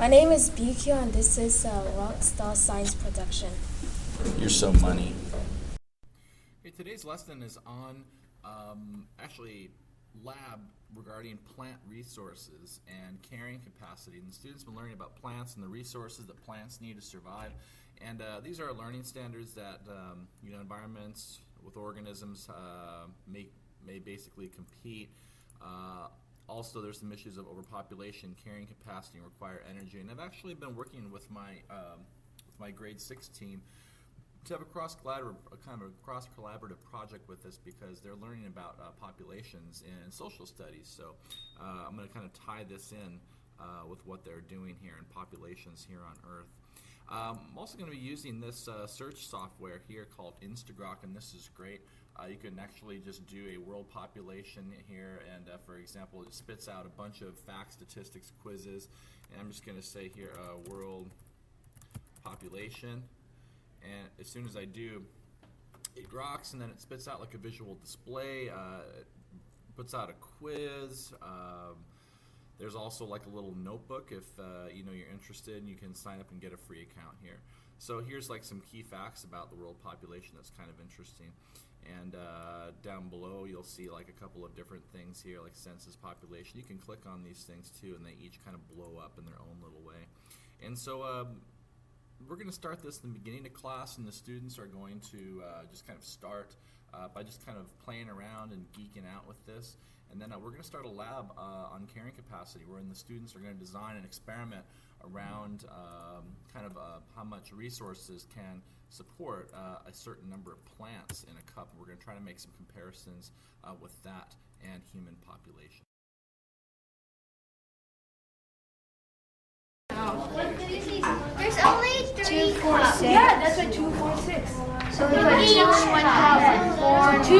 My name is BQ and this is Rockstar Science Production. You're so money. Hey, today's lesson is on lab regarding plant resources and carrying capacity. And the students have been learning about plants and the resources that plants need to survive. And these are learning standards that environments with organisms may basically compete. Also, there's some issues of overpopulation, carrying capacity, and require energy. And I've actually been working with my grade 6 team to have a cross-collaborative project with this because they're learning about populations in social studies. So I'm going to kind of tie this in with what they're doing here in populations here on Earth. I'm also going to be using this search software here called Instagrok, and this is great. You can actually just do a world population here, and for example, it spits out a bunch of facts, statistics, quizzes, and I'm just going to say here world population, and as soon as I do, it groks, and then it spits out like a visual display. It puts out a quiz. There's also like a little notebook if you're interested, and you can sign up and get a free account here. So here's like some key facts about the world population that's kind of interesting. And down below you'll see like a couple of different things here like census, population. You can click on these things too, and they each kind of blow up in their own little way. And so we're going to start this in the beginning of class, and the students are going to just kind of start by just kind of playing around and geeking out with this. And then we're going to start a lab on carrying capacity, wherein the students are going to design an experiment around how much resources can support a certain number of plants in a cup. We're going to try to make some comparisons with that and human population. There's only 3 cups. Yeah, that's what 2, 4, 6. So each one has 4, 2, 2,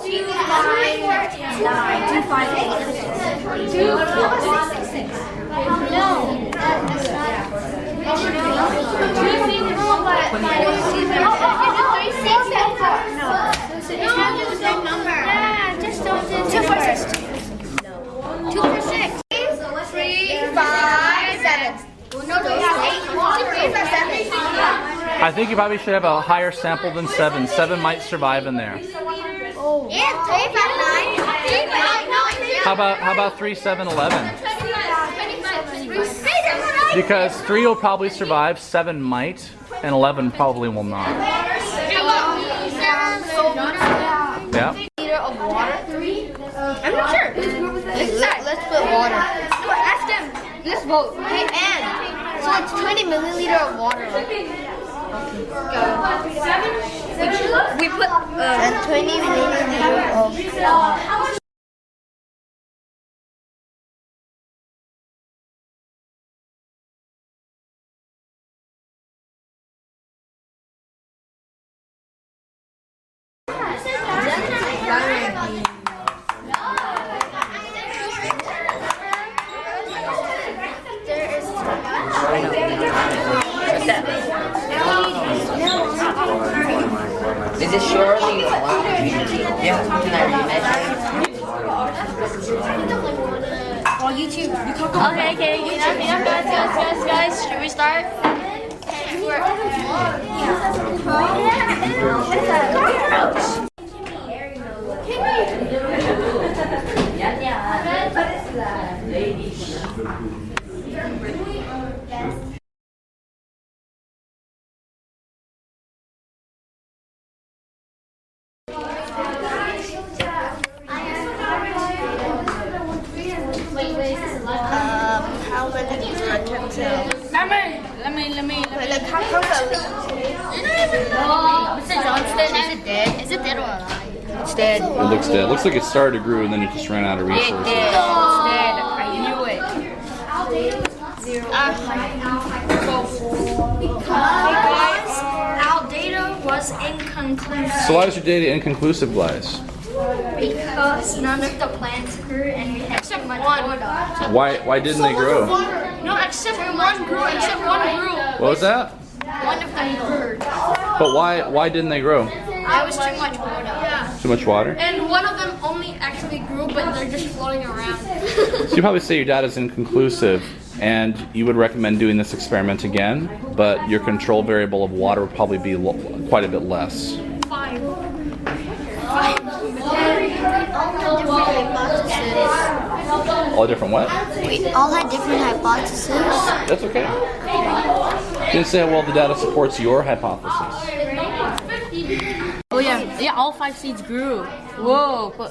2, 5, 9, 2, 5, 8, 2, 4, 6, 6. No, that's not. 2, 6, 4. No. No, just the same number. Yeah, just don't do 2, 4, 6. 2, 4, 6. 3, 5, 7. No, 8. 3, 5, 7. I think you probably should have a higher sample than 7. 7 might survive in there. Oh. Yeah, 3, 5, 9. How about 3, 7, 11? Because 3 will probably survive, 7 might, and 11 probably will not. Yeah. Liter of water. I'm not sure. Let's put water. No, ask them. Let's vote. Okay, and so it's 20 milliliter of water. We put 20 milliliter of water. Is it surely one? Yeah, can I read On YouTube. Okay, enough, guys. Should we start? How many Let me. Like, how come you don't even know. Is it Johnston? Is it dead? Is it dead or alive? It's dead. It looks dead. It looks like it started to grow and then it just ran out of resources. It's dead. I knew it. Because our data was inconclusive. So why is your data inconclusive, Glyce? Because none of the plants grew and we had except one. Why didn't they grow? No, except one grew. What was that? One of them grew. But why didn't they grow? It was too much water. Yeah. Too much water? And one of them only actually grew, but they're just floating around. So you probably say your data's inconclusive And you would recommend doing this experiment again, but your control variable of water would probably be quite a bit less. All different what? We all had different hypotheses. That's okay. You can say how well the data supports your hypothesis. Oh yeah, all 5 seeds grew. Whoa, but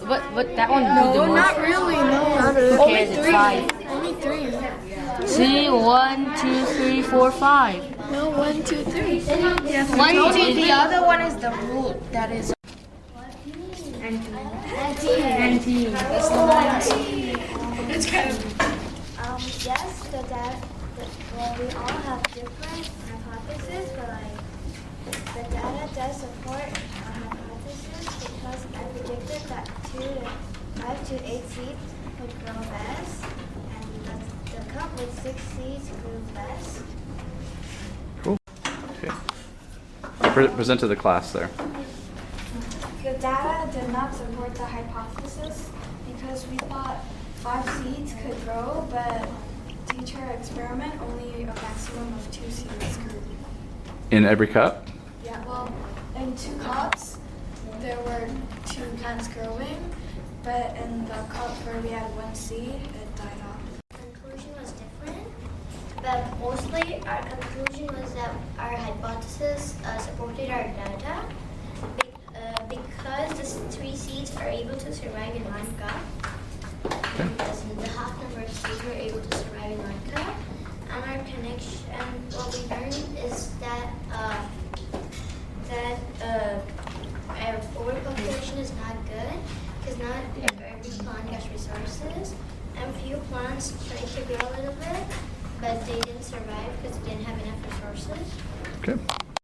that one grew the most. Not really, no. Who cares? It's 5. Only 3. See, 1, 2, 3, 4, 5. No, 1, 2, 3. One, No, two, the other one is the root. That is. Yes, well, we all have different hypotheses, but the data does support our hypothesis because I predicted that 5 to 8 seeds would grow best, and the cup with 6 seeds grew best. Cool. Okay. Present to the class there. The data did not support the hypothesis because we thought 5 seeds could grow, but due to our experiment, only a maximum of 2 seeds grew. In every cup? Yeah, well, in 2 cups, there were 2 plants growing, but in the cup where we had 1 seed, it died off. Conclusion was different, but mostly our conclusion was that our hypothesis supported our data because the 3 seeds are able to survive in 1 cup. Because the half number of seeds were able to survive in 1 cup, and our connection. And what we learned is that our overpopulation is not good because not every plant has resources, and few plants tried to grow a little bit, but they didn't survive because they didn't have enough resources. Okay.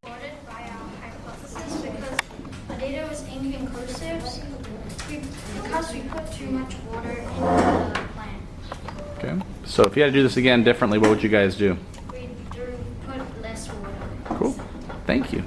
Supported by our hypothesis because the data was inconclusive because we put too much water in the plant. Okay. So if you had to do this again differently, what would you guys do? We put less water. Cool. Thank you.